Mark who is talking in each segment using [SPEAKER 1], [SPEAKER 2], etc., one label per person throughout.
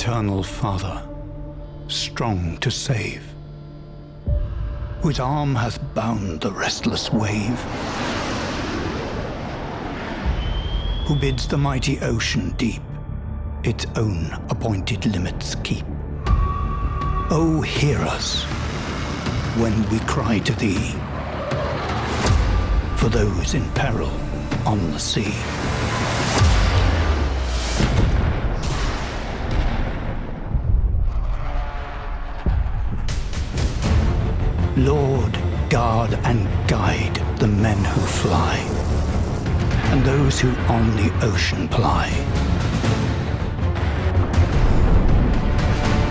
[SPEAKER 1] eternal Father, strong to save, whose arm hath bound the restless wave, who bids the mighty ocean deep its own appointed limits keep. Oh, hear us when we cry to thee, for those in peril on the sea. Lord, guard and guide the men who fly, and those who on the ocean ply.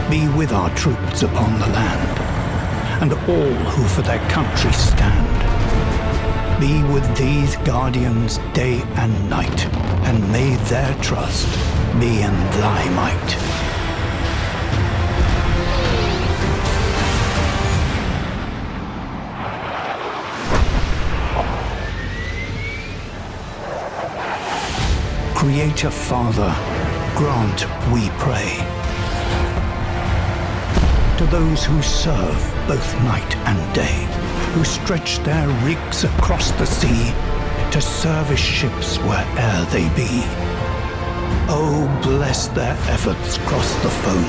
[SPEAKER 1] Be with our troops upon the land, and all who for their country stand. Be with these guardians day and night, and may their trust be in thy might. Creator Father, grant, we pray, to those who serve both night and day, who stretch their rigs across the sea to service ships where'er they be. Oh, bless their efforts cross the foam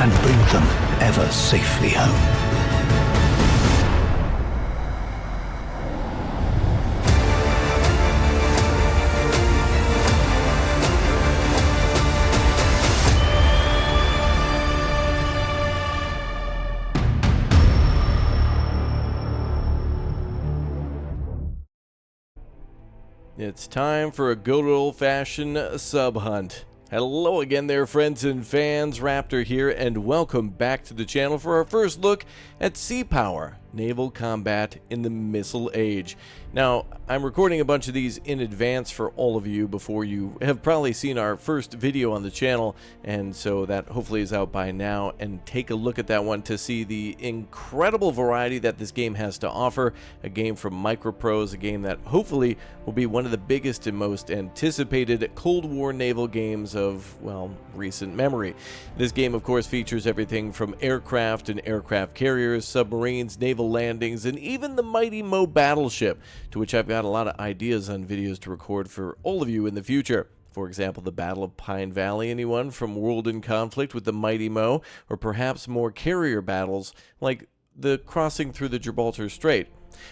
[SPEAKER 1] and bring them ever safely home.
[SPEAKER 2] It's time for a good old-fashioned sub hunt. Hello again there, friends and fans. Raptor here, and welcome back to the channel for our first look at Sea Power, naval combat in the Missile Age. Now, I'm recording a bunch of these in advance for all of you before you have probably seen our first video on the channel, and so that hopefully is out by now, and take a look at that one to see the incredible variety that this game has to offer. A game from Microprose, a game that hopefully will be one of the biggest and most anticipated Cold War naval games of, well, recent memory. This game, of course, features everything from aircraft and aircraft carriers, submarines, naval landings, and even the mighty Mo battleship, to which I've got a lot of ideas on videos to record for all of you in the future. For example, the Battle of Pine Valley, anyone from World in Conflict with the mighty Mo, or perhaps more carrier battles like the crossing through the Gibraltar Strait.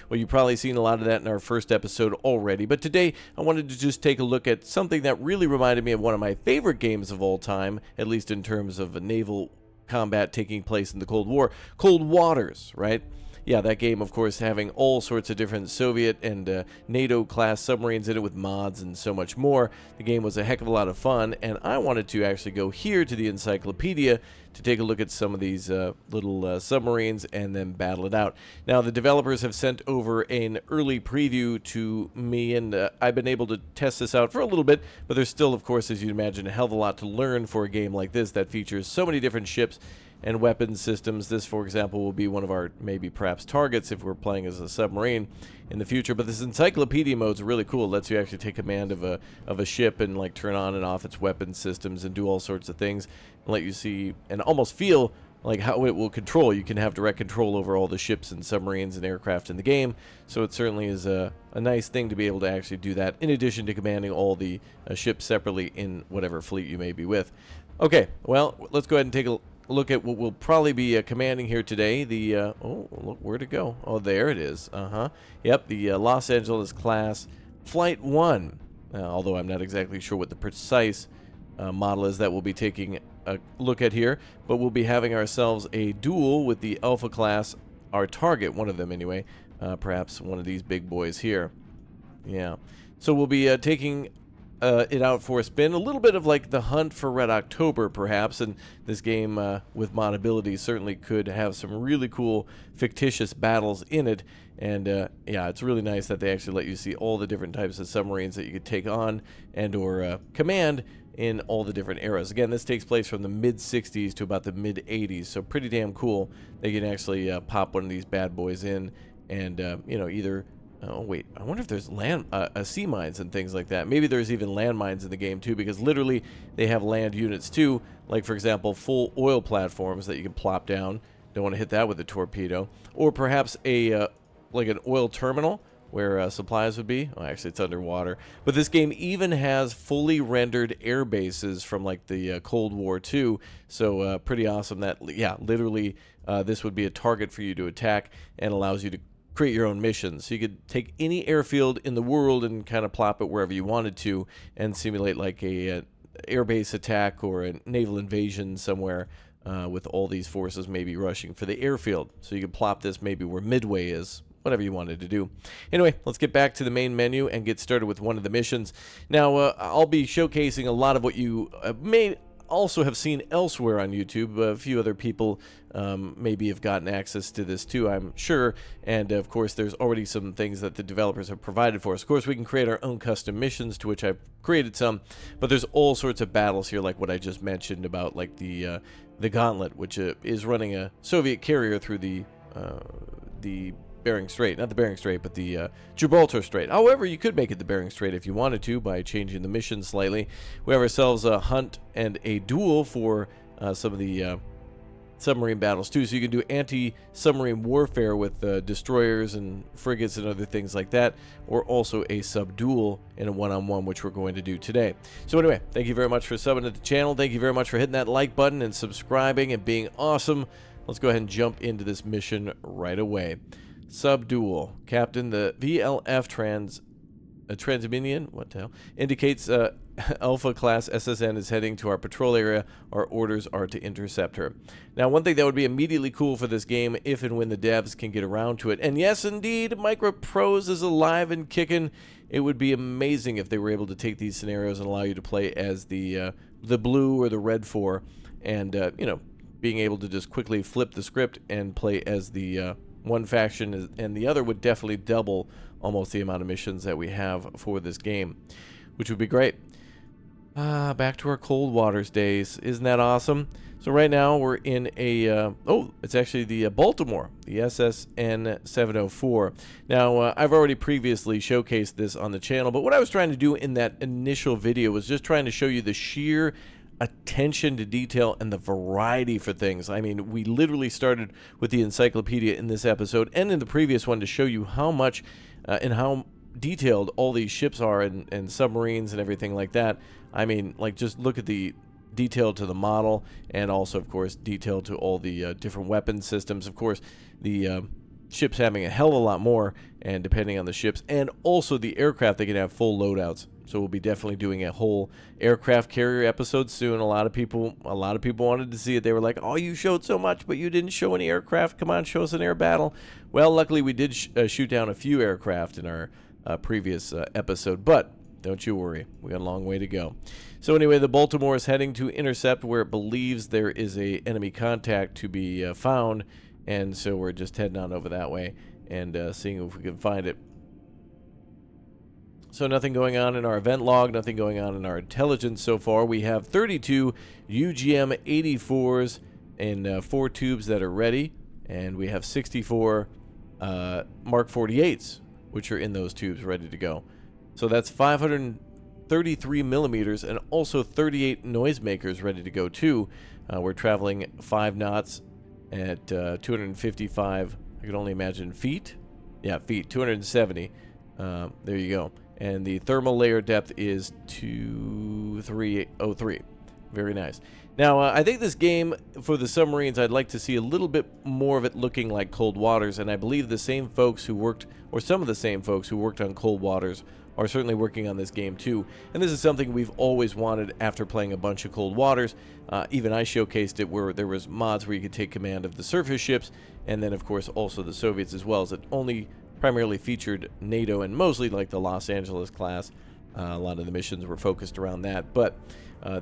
[SPEAKER 2] Well, you've probably seen a lot of that in our first episode already, but today I wanted to just take a look at something that really reminded me of one of my favorite games of all time, at least in terms of a naval combat taking place in the Cold War, Cold Waters, right? Yeah, that game, of course, having all sorts of different Soviet and NATO-class submarines in it with mods and so much more. The game was a heck of a lot of fun, and I wanted to actually go here to the encyclopedia to take a look at some of these little submarines and then battle it out. Now, the developers have sent over an early preview to me, and I've been able to test this out for a little bit, but there's still, of course, as you'd imagine, a hell of a lot to learn for a game like this that features so many different ships and weapon systems. This, for example, will be one of our maybe perhaps targets if we're playing as a submarine in the future. But this encyclopedia mode is really cool. It lets you actually take command of a ship and like turn on and off its weapon systems and do all sorts of things, and let you see and almost feel like how it will control. You can have direct control over all the ships and submarines and aircraft in the game, so it certainly is a nice thing to be able to actually do that, in addition to commanding all the ships separately in whatever fleet you may be with. Okay, well, let's go ahead and take a look at what we'll probably be commanding here today. The oh, look, where'd it go? Oh, there it is. Yep, the Los Angeles class Flight 1. Although I'm not exactly sure what the precise model is that we'll be taking a look at here, but we'll be having ourselves a duel with the Alpha class, our target, one of them anyway, perhaps one of these big boys here. Yeah, so we'll be taking it out for a spin, a little bit of like the hunt for Red October perhaps, and this game with mod abilities certainly could have some really cool fictitious battles in it. And yeah, it's really nice that they actually let you see all the different types of submarines that you could take on and or command in all the different eras. Again, this takes place from the mid-60s to about the mid-80s, so pretty damn cool. They can actually pop one of these bad boys in and you know, either oh wait, I wonder if there's sea mines and things like that. Maybe there's even land mines in the game too, because literally they have land units too, like for example, full oil platforms that you can plop down. Don't want to hit that with a torpedo. Or perhaps a like an oil terminal where supplies would be. Oh, actually, it's underwater. But this game even has fully rendered air bases from like the Cold War II. So pretty awesome that, yeah, literally this would be a target for you to attack and allows you to create your own missions. So you could take any airfield in the world and kind of plop it wherever you wanted to and simulate like a airbase attack or a naval invasion somewhere with all these forces maybe rushing for the airfield. So you could plop this maybe where Midway is, whatever you wanted to do. Anyway, let's get back to the main menu and get started with one of the missions. Now, I'll be showcasing a lot of what you may also have seen elsewhere on YouTube. A few other people maybe have gotten access to this too, I'm sure. And of course, there's already some things that the developers have provided for us. Of course, we can create our own custom missions, to which I've created some. But there's all sorts of battles here, like what I just mentioned about, like the Gauntlet, which is running a Soviet carrier through the Bering Strait. Not the Bering Strait, but the Gibraltar Strait. However, you could make it the Bering Strait if you wanted to by changing the mission slightly. We have ourselves a hunt and a duel for some of the submarine battles too. So you can do anti-submarine warfare with destroyers and frigates and other things like that, or also a sub-duel in a one-on-one, which we're going to do today. So anyway, thank you very much for subbing to the channel. Thank you very much for hitting that like button and subscribing and being awesome. Let's go ahead and jump into this mission right away. Sub-duel. Captain, the VLF Transminion, what the hell, indicates Alpha class SSN is heading to our patrol area. Our orders are to intercept her. Now, one thing that would be immediately cool for this game, if and when the devs can get around to it, and yes, indeed, Microprose is alive and kicking. It would be amazing if they were able to take these scenarios and allow you to play as the blue or the red 4, and you know, being able to just quickly flip the script and play as the one faction, and the other would definitely double almost the amount of missions that we have for this game, which would be great. Back to our Cold Waters days. Isn't that awesome? So right now we're in a oh, it's actually the Baltimore, the SSN 704. Now I've already previously showcased this on the channel, but what I was trying to do in that initial video was just trying to show you the sheer attention to detail and the variety for things. I mean, we literally started with the encyclopedia in this episode and in the previous one to show you how much and how detailed all these ships are, and submarines and everything like that. I mean, like, just look at the detail to the model, and also, of course, detail to all the different weapon systems. Of course, the ships having a hell of a lot more, and depending on the ships, and also the aircraft, they can have full loadouts. So we'll be definitely doing a whole aircraft carrier episode soon. A lot of people wanted to see it. They were like, "Oh, you showed so much, but you didn't show any aircraft. Come on, show us an air battle." Well, luckily we did shoot down a few aircraft in our previous episode, but don't you worry, we got a long way to go. So anyway, the Baltimore is heading to intercept where it believes there is a enemy contact to be found, and so we're just heading on over that way and seeing if we can find it. So nothing going on in our event log, nothing going on in our intelligence so far. We have 32 UGM-84s in 4 tubes that are ready, and we have 64 Mark 48s, which are in those tubes ready to go. So that's 533 millimeters and also 38 noisemakers ready to go too. We're traveling 5 knots at 255, I can only imagine feet. Yeah, feet, 270. There you go. And the thermal layer depth is 2303. Very nice. Now, I think this game, for the submarines, I'd like to see a little bit more of it looking like Cold Waters, and I believe the same folks who worked, or some of the same folks who worked on Cold Waters, are certainly working on this game too. And this is something we've always wanted after playing a bunch of Cold Waters. Even I showcased it where there was mods where you could take command of the surface ships, and then of course also the Soviets as well, as it only primarily featured NATO and mostly like the Los Angeles class. A lot of the missions were focused around that. But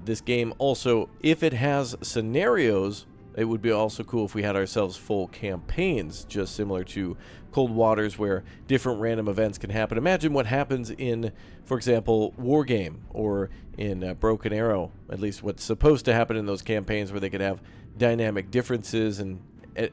[SPEAKER 2] this game also, if it has scenarios, it would be also cool if we had ourselves full campaigns, just similar to Cold Waters, where different random events can happen. Imagine what happens in, for example, War Game, or in Broken Arrow, at least what's supposed to happen in those campaigns, where they could have dynamic differences and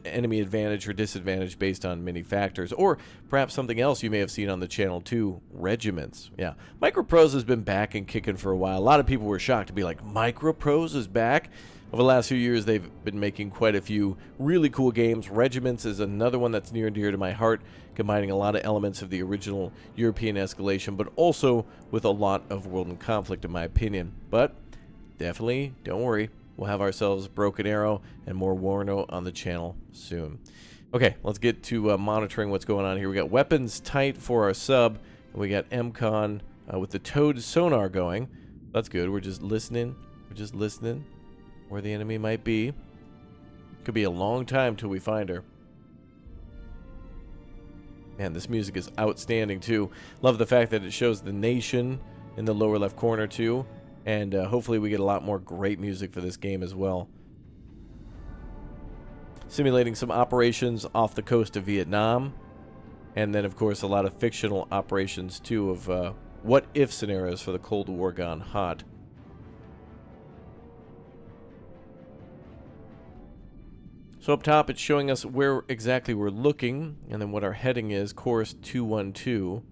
[SPEAKER 2] enemy advantage or disadvantage based on many factors. Or perhaps something else you may have seen on the channel too, regiments. Yeah, Microprose has been back and kicking for a while. A lot of people were shocked to be like, Microprose is back? Over the last few years, they've been making quite a few really cool games. Regiments is another one that's near and dear to my heart, combining a lot of elements of the original European escalation, but also with a lot of world and conflict, in my opinion. But definitely, don't worry, we'll have ourselves Broken Arrow and more Warno on the channel soon. Okay, let's get to monitoring what's going on here. We got weapons tight for our sub, and we got MCON with the towed sonar going. That's good. We're just listening. Where the enemy might be. Could be a long time till we find her. Man, this music is outstanding too. Love the fact that it shows the nation in the lower left corner too. And hopefully we get a lot more great music for this game as well. Simulating some operations off the coast of Vietnam. And then, of course, a lot of fictional operations too of what-if scenarios for the Cold War gone hot. So up top, it's showing us where exactly we're looking, and then what our heading is, course 212.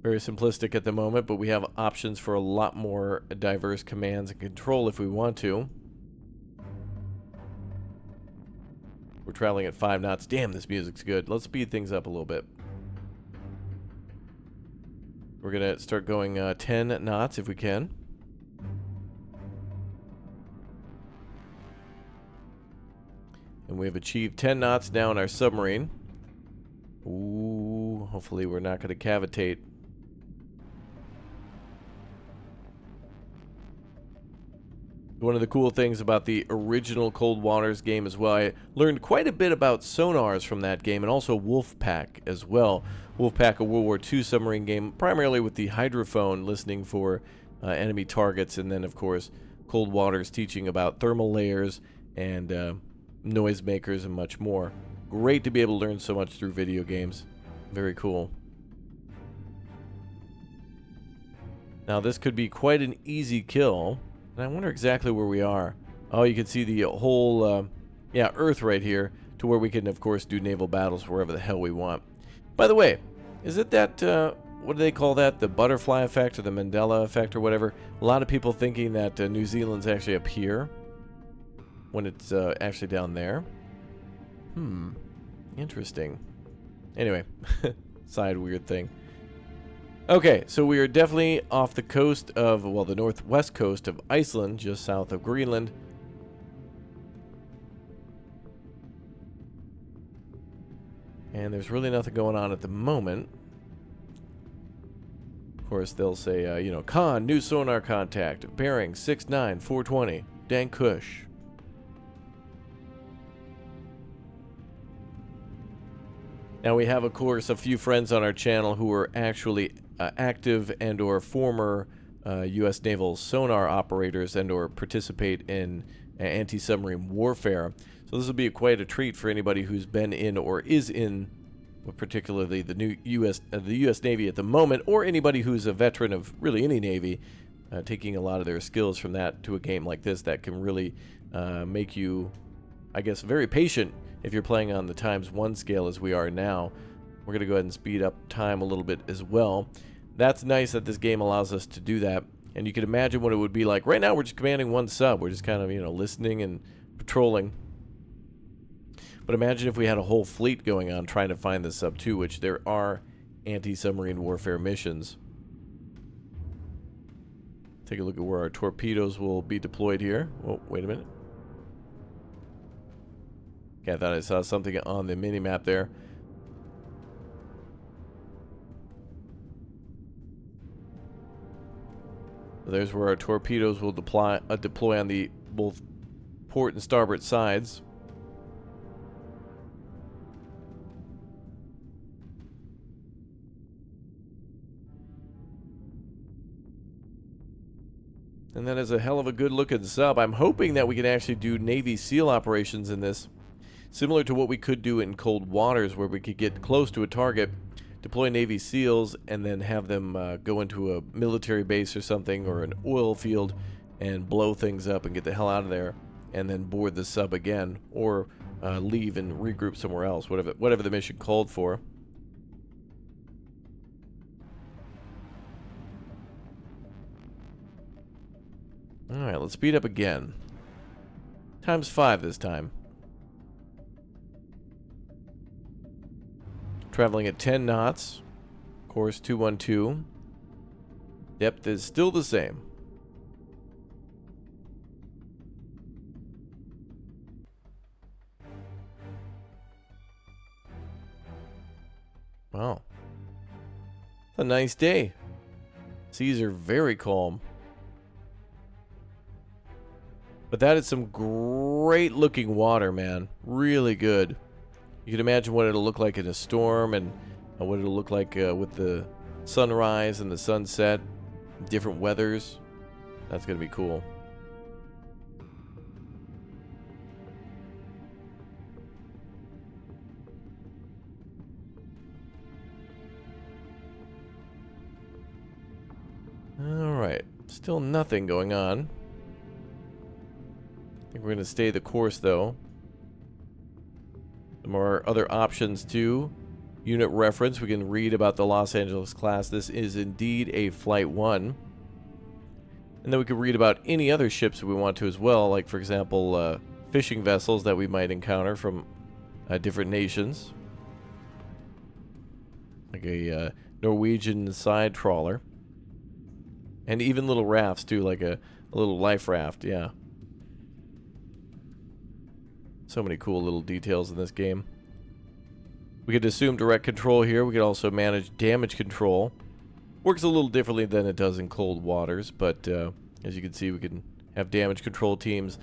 [SPEAKER 2] Very simplistic at the moment, but we have options for a lot more diverse commands and control if we want to. We're traveling at 5 knots. Damn, this music's good. Let's speed things up a little bit. We're going to start going 10 knots if we can. And we have achieved 10 knots now in our submarine. Ooh, hopefully we're not going to cavitate. One of the cool things about the original Cold Waters game as well, I learned quite a bit about sonars from that game, and also Wolfpack as well. Wolfpack, a World War II submarine game, primarily with the hydrophone, listening for enemy targets, and then, of course, Cold Waters teaching about thermal layers and noisemakers and much more. Great to be able to learn so much through video games. Very cool. Now this could be quite an easy kill, and I wonder exactly where we are. Oh, you can see the whole Earth right here, to where we can of course do naval battles wherever the hell we want. By the way, is it that what do they call that, the butterfly effect or the Mandela effect or whatever? A lot of people thinking that New Zealand's actually up here when it's actually down there. Interesting. Anyway, side weird thing. Okay, so we are definitely off the coast of, well, the northwest coast of Iceland, just south of Greenland. And there's really nothing going on at the moment. Of course, they'll say, you know, Con, new sonar contact, bearing 69420, Dan Kush. Now we have, of course, a few friends on our channel who are actually active and or former U.S. naval sonar operators and or participate in anti-submarine warfare. So this will be quite a treat for anybody who's been in or is in, particularly the new U.S. Navy at the moment, or anybody who's a veteran of really any Navy, taking a lot of their skills from that to a game like this that can really make you, I guess, very patient if you're playing on the ×1 scale as we are now. We're going to go ahead and speed up time a little bit as well. That's nice that this game allows us to do that. And you can imagine what it would be like. Right now we're just commanding one sub. We're just kind of, you know, listening and patrolling. But imagine if we had a whole fleet going on trying to find this sub too, which there are anti-submarine warfare missions. Take a look at where our torpedoes will be deployed here. Oh, wait a minute. Okay, I thought I saw something on the mini-map there. There's where our torpedoes will deploy on the both port and starboard sides. And that is a hell of a good looking sub. I'm hoping that we can actually do Navy SEAL operations in this, similar to what we could do in Cold Waters, where we could get close to a target, deploy Navy SEALs, and then have them go into a military base or something, or an oil field, and blow things up and get the hell out of there, and then board the sub again, or leave and regroup somewhere else, whatever the mission called for. Alright, let's speed up again. Times 5 this time. Traveling at 10 knots. Course 212. Depth is still the same. Wow. It's a nice day. Seas are very calm. But that is some great looking water, man. Really good. You can imagine what it'll look like in a storm and what it'll look like with the sunrise and the sunset. Different weathers. That's going to be cool. Alright. Still nothing going on. I think we're going to stay the course, though. Some more other options, too. Unit reference. We can read about the Los Angeles class. This is indeed a Flight 1. And then we can read about any other ships we want to as well. Like, for example, fishing vessels that we might encounter from different nations. Like a Norwegian side trawler. And even little rafts, too. Like a little life raft, yeah. So many cool little details in this game. We could assume direct control here. We could also manage damage control. Works a little differently than it does in cold waters, but as you can see, we can have damage control teams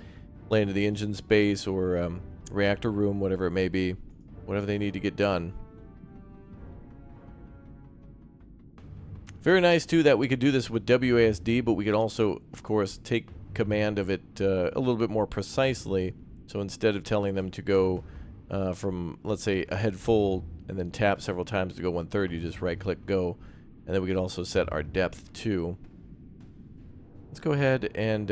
[SPEAKER 2] land in the engine space or reactor room, whatever it may be, whatever they need to get done. Very nice, too, that we could do this with WASD, but we could also, of course, take command of it a little bit more precisely. So instead of telling them to go from, let's say, a head full and then tap several times to go 130, just right-click, go. And then we could also set our depth, too. Let's go ahead and...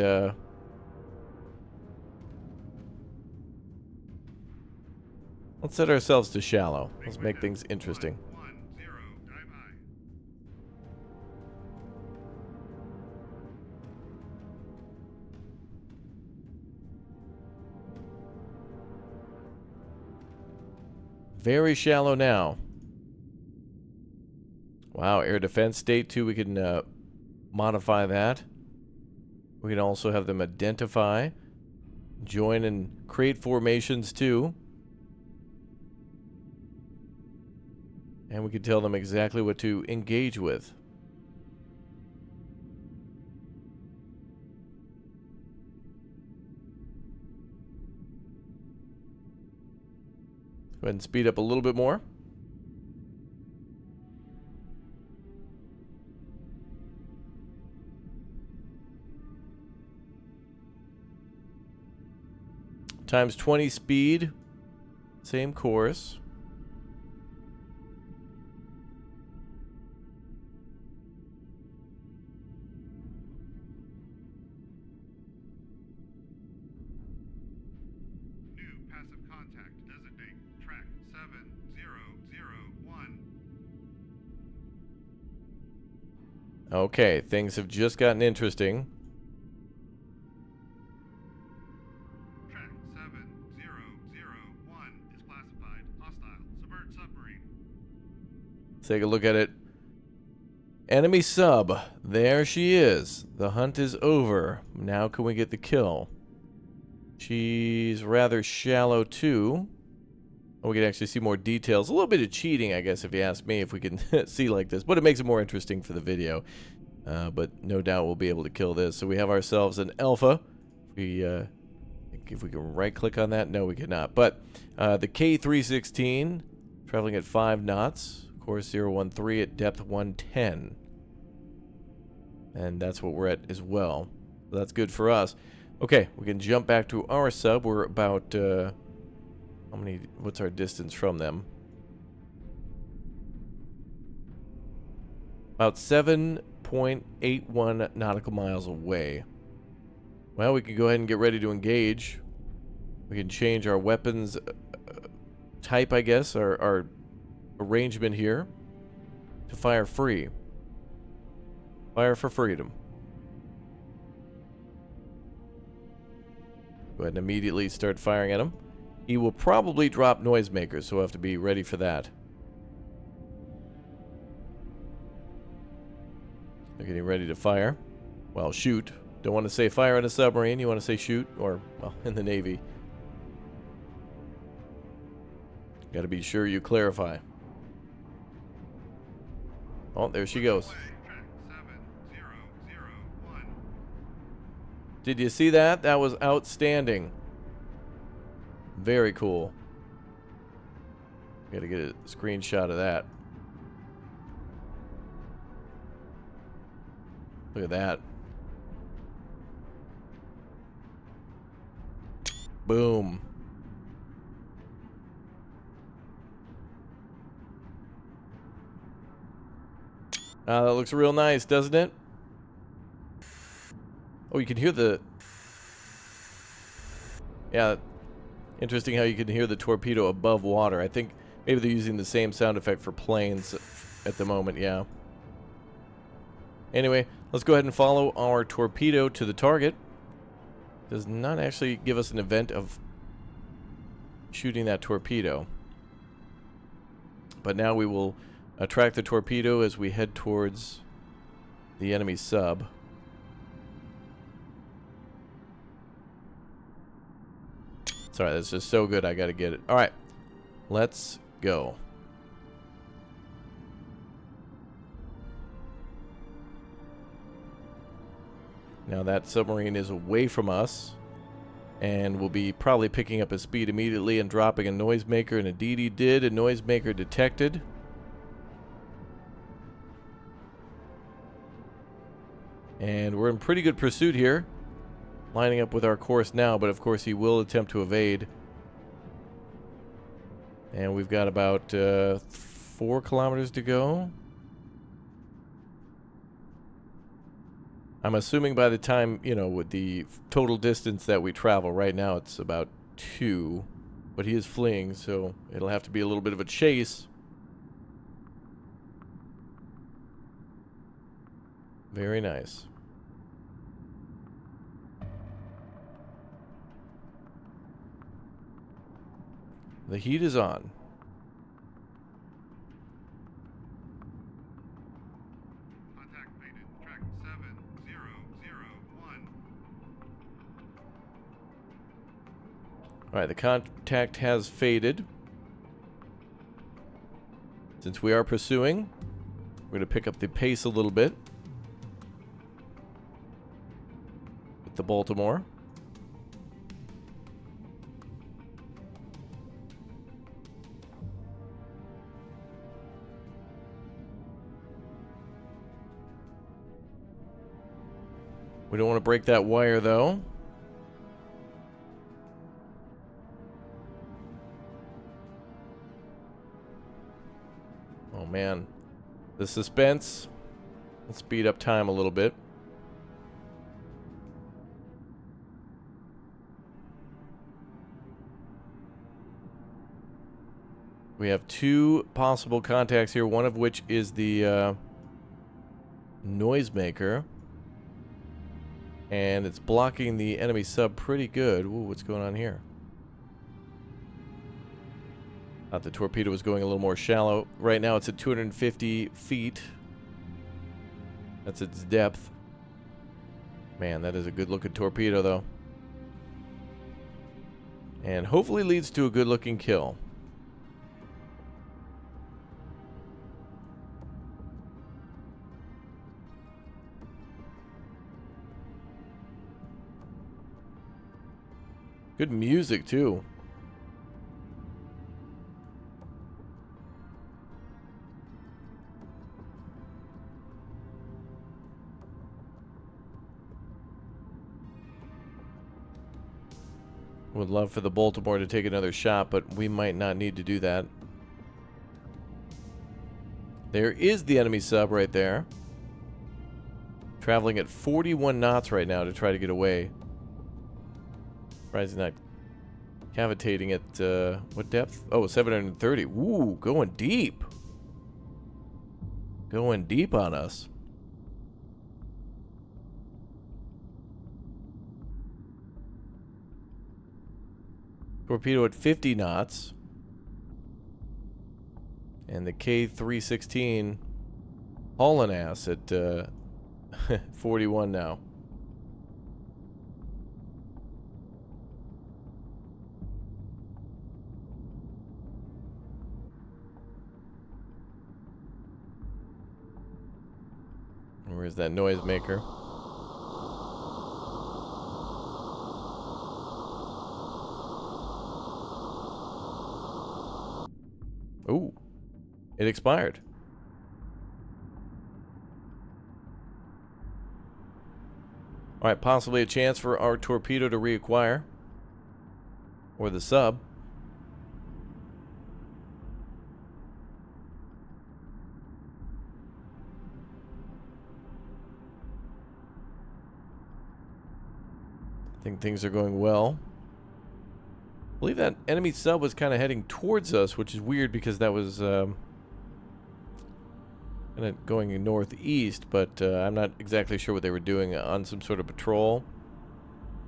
[SPEAKER 2] let's set ourselves to shallow. Let's make things interesting. Very shallow now. Wow, air defense state too. We can modify that. We can also have them identify, join and create formations too. And we can tell them exactly what to engage with. Go ahead and speed up a little bit more. Times 20 speed. Same course. Okay, things have just gotten interesting.
[SPEAKER 3] Track 7001 is classified hostile subvert submarine.
[SPEAKER 2] Let's take a look at it. Enemy sub. There she is. The hunt is over. Now can we get the kill? She's rather shallow too. We can actually see more details. A little bit of cheating, I guess, if you ask me, if we can see like this. But it makes it more interesting for the video. But no doubt we'll be able to kill this. So we have ourselves an alpha. If we can right-click on that, no, we cannot. But the K316, traveling at 5 knots. Course 013 at depth 110. And that's what we're at as well. So that's good for us. Okay, we can jump back to our sub. We're about... what's our distance from them? About 7.81 nautical miles away. Well, we can go ahead and get ready to engage. We can change our weapons type, I guess, our arrangement here to fire free. Fire for freedom. Go ahead and immediately start firing at him. He will probably drop noisemakers, so we'll have to be ready for that. They're getting ready to fire. Well, shoot. Don't want to say fire at a submarine. You want to say shoot, or, well, in the Navy. Got to be sure you clarify. Oh, there she goes.
[SPEAKER 3] Track 7001.
[SPEAKER 2] Did you see that? That was outstanding. Very cool. Got to get a screenshot of that. Look at that. Boom. That looks real nice, doesn't it? Oh, you can hear the... Yeah, interesting how you can hear the torpedo above water. I think maybe they're using the same sound effect for planes at the moment, yeah. Anyway, let's go ahead and follow our torpedo to the target. Does not actually give us an event of shooting that torpedo. But now we will track the torpedo as we head towards the enemy sub. Sorry, that's just so good, I gotta get it. Alright, let's go. Now that submarine is away from us, and we'll be probably picking up his speed immediately and dropping a noisemaker, and indeed he did. A noisemaker detected. And we're in pretty good pursuit here, lining up with our course now, but of course he will attempt to evade. And we've got about 4 kilometers to go. I'm assuming by the time, you know, with the total distance that we travel, right now it's about 2, but he is fleeing, so it'll have to be a little bit of a chase. Very nice. The heat is on.
[SPEAKER 3] Contact made at track 7001.
[SPEAKER 2] Alright, the contact has faded. Since we are pursuing, we're going to pick up the pace a little bit with the Baltimore. We don't want to break that wire, though. Oh, man. The suspense. Let's speed up time a little bit. We have 2 possible contacts here, one of which is the noisemaker. And it's blocking the enemy sub pretty good. Ooh, what's going on here? Thought the torpedo was going a little more shallow. Right now it's at 250 feet. That's its depth. Man, that is a good looking torpedo though. And hopefully leads to a good looking kill. Good music, too. Would love for the Baltimore to take another shot, but we might not need to do that. There is the enemy sub right there. Traveling at 41 knots right now to try to get away. Surprised he's not cavitating at, what depth? Oh, 730. Ooh, going deep. Going deep on us. Torpedo at 50 knots. And the K-316 hauling ass at 41 now. Where's that noisemaker? Ooh, it expired. Alright, possibly a chance for our torpedo to reacquire. Or the sub. I think things are going well. I believe that enemy sub was kind of heading towards us, which is weird because that was kind of going northeast, but I'm not exactly sure what they were doing on some sort of patrol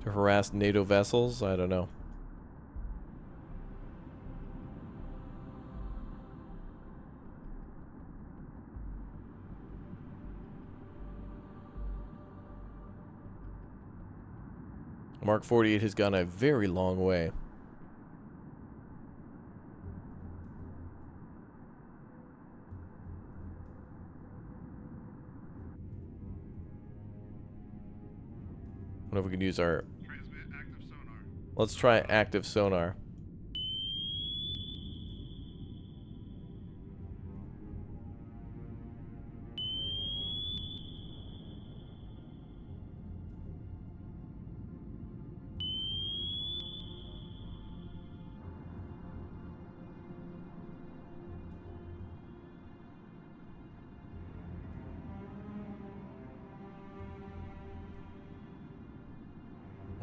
[SPEAKER 2] to harass NATO vessels. I don't know. Mark 48 has gone a very long way. I wonder if we can use our...
[SPEAKER 3] Transmit active sonar.
[SPEAKER 2] Let's try active sonar.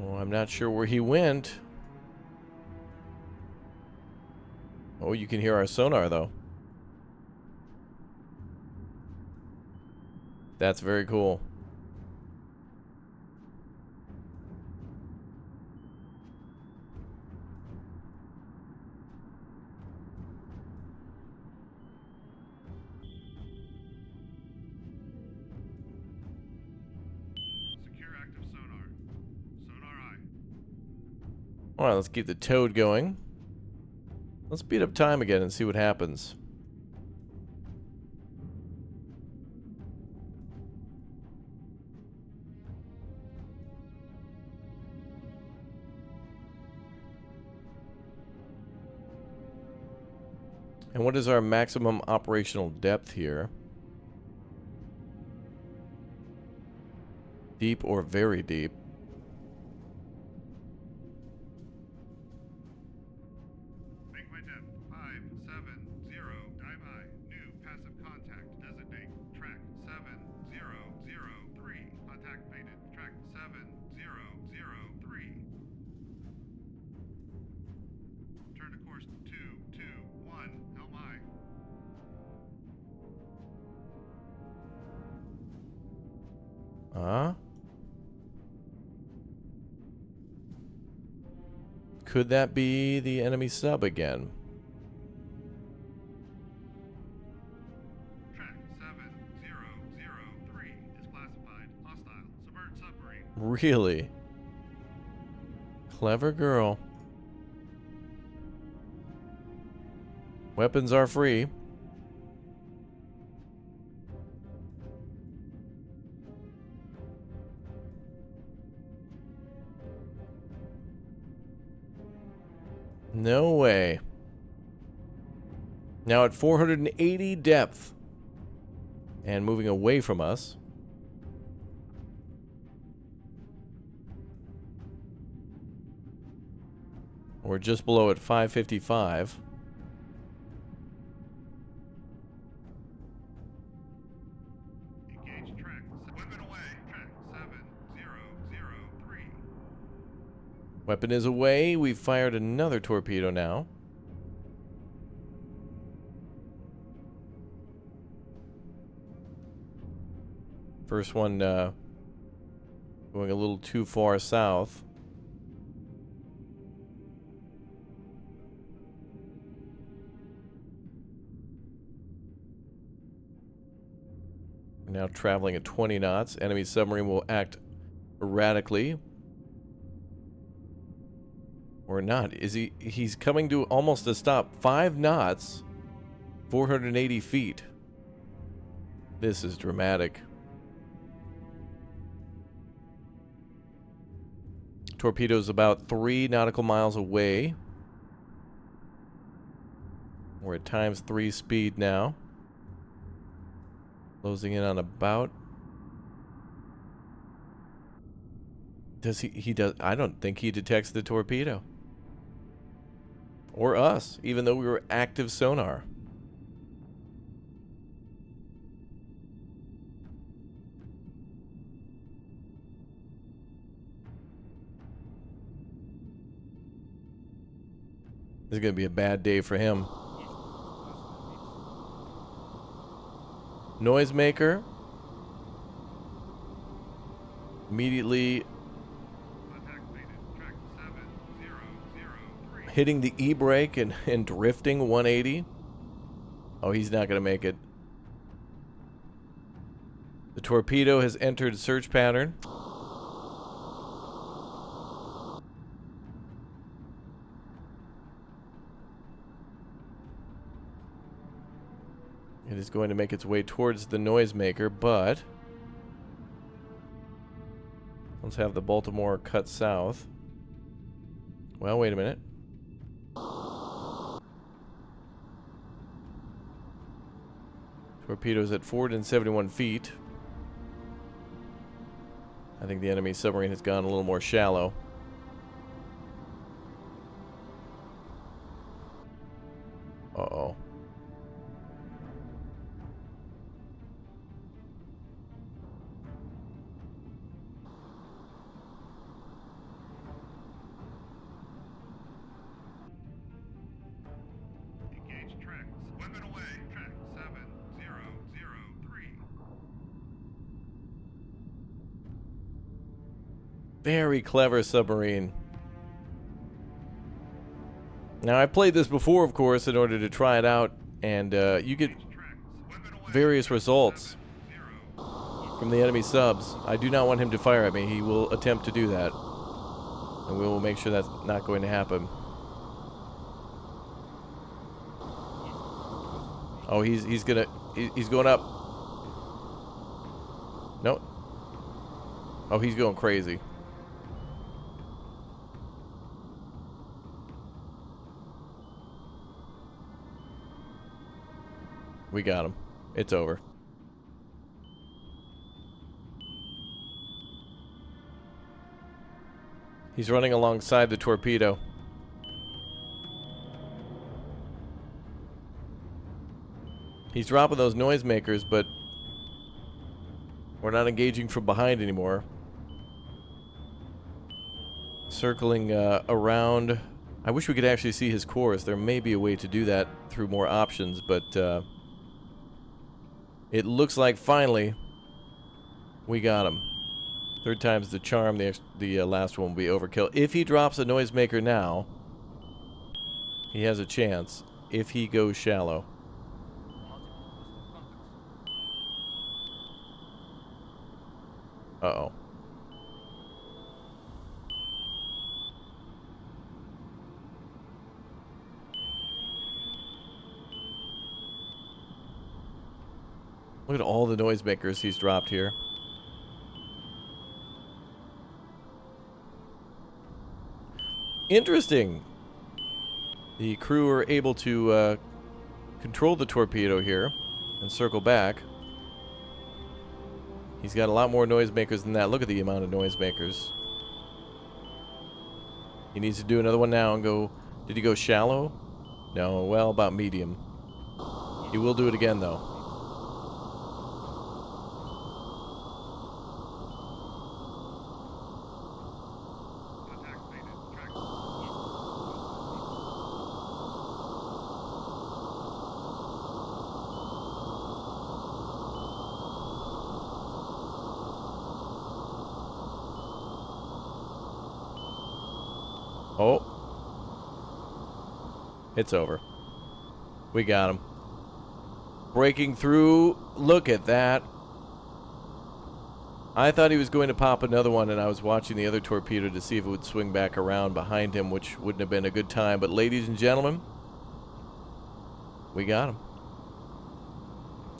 [SPEAKER 2] Oh, I'm not sure where he went. Oh, you can hear our sonar, though. That's very cool.
[SPEAKER 3] Secure active sonar. Sonar eye.
[SPEAKER 2] Alright, let's keep the toad going. Let's speed up time again and see what happens. And what is our maximum operational depth here? Deep or very deep?
[SPEAKER 3] Make my depth 570. Dive eye. New passive contact. Designate. Track 7003. Contact mated. Track 7003. Turn to course 221. Helm eye.
[SPEAKER 2] Could that be the enemy sub again?
[SPEAKER 3] Track 7003 is classified hostile. Subvert submarine.
[SPEAKER 2] Really? Clever girl. Weapons are free. No way. Now at 480 depth. And moving away from us. We're just below at 555.
[SPEAKER 3] Engage track. Weapon away. Track 7003.
[SPEAKER 2] Weapon is away. We've fired another torpedo now. First one going a little too far south. Now traveling at 20 knots. Enemy submarine will act erratically. Or not. He's coming to almost a stop. 5 knots. 480 feet. This is dramatic. Torpedo's about 3 nautical miles away. We're at ×3 speed now. Closing in on about... Does he does... I don't think he detects the torpedo. Or us, even though we were active sonar. This is going to be a bad day for him. Noisemaker. Immediately hitting the E-brake and drifting 180. Oh, he's not going to make it. The torpedo has entered search pattern. It is going to make its way towards the noisemaker, but let's have the Baltimore cut south. Well, wait a minute. Torpedoes at 471 feet. I think the enemy submarine has gone a little more shallow. Uh-oh.
[SPEAKER 3] Engage tracks. Weapon away. Track 7003.
[SPEAKER 2] Very clever submarine. Now, I played this before, of course, in order to try it out, and you get various results from the enemy subs. I do not want him to fire at me. He will attempt to do that, and we will make sure that's not going to happen. Oh, he's going up. No. Oh, he's going crazy. We got him. It's over. He's running alongside the torpedo. He's dropping those noisemakers, but we're not engaging from behind anymore. Circling around. I wish we could actually see his course. There may be a way to do that through more options, but it looks like finally we got him. Third time's the charm. The last one will be overkill. If he drops a noisemaker now, he has a chance if he goes shallow. Uh-oh. Look at all the noisemakers he's dropped here. Interesting. The crew are able to control the torpedo here and circle back. He's got a lot more noisemakers than that. Look at the amount of noisemakers. He needs to do another one now and go... Did he go shallow? No, well, about medium. He will do it again, though. Oh. It's over. We got him. Breaking through. Look at that. I thought he was going to pop another one, and I was watching the other torpedo to see if it would swing back around behind him, which wouldn't have been a good time. But ladies and gentlemen, we got him.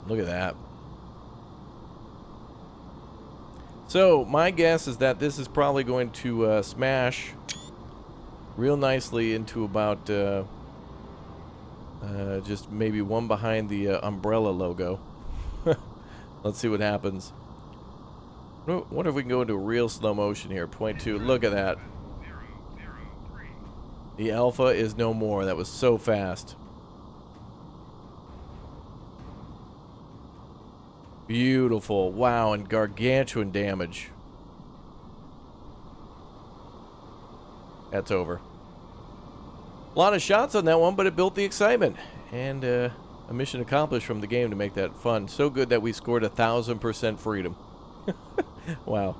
[SPEAKER 2] Look at that. So my guess is that this is probably going to smash real nicely into about just maybe one behind the umbrella logo. Let's see what happens. Wonder if we can go into real slow motion here. 0.2. Look at that. The Alpha is no more. That was so fast. Beautiful. Wow, and gargantuan damage. That's over. A lot of shots on that one, but it built the excitement. And a mission accomplished from the game to make that fun. So good that we scored 1,000% freedom. Wow.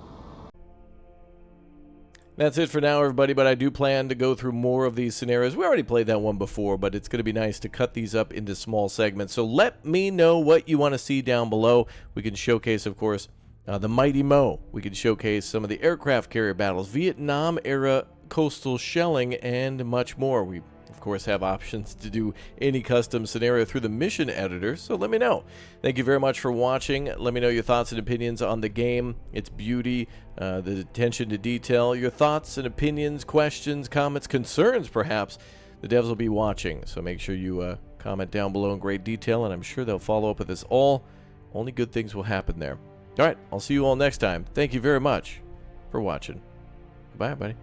[SPEAKER 2] That's it for now, everybody, but I do plan to go through more of these scenarios. We already played that one before, but it's going to be nice to cut these up into small segments. So let me know what you want to see down below. We can showcase, of course, the Mighty Mo. We can showcase some of the aircraft carrier battles, Vietnam-era coastal shelling, and much more. We, of course, have options to do any custom scenario through the mission editor, so let me know. Thank you very much for watching. Let me know your thoughts and opinions on the game, its beauty, the attention to detail, your thoughts and opinions, questions, comments, concerns, perhaps. The devs will be watching, so make sure you comment down below in great detail, and I'm sure they'll follow up with us all. Only good things will happen there. All right, I'll see you all next time. Thank you very much for watching. Bye, everybody.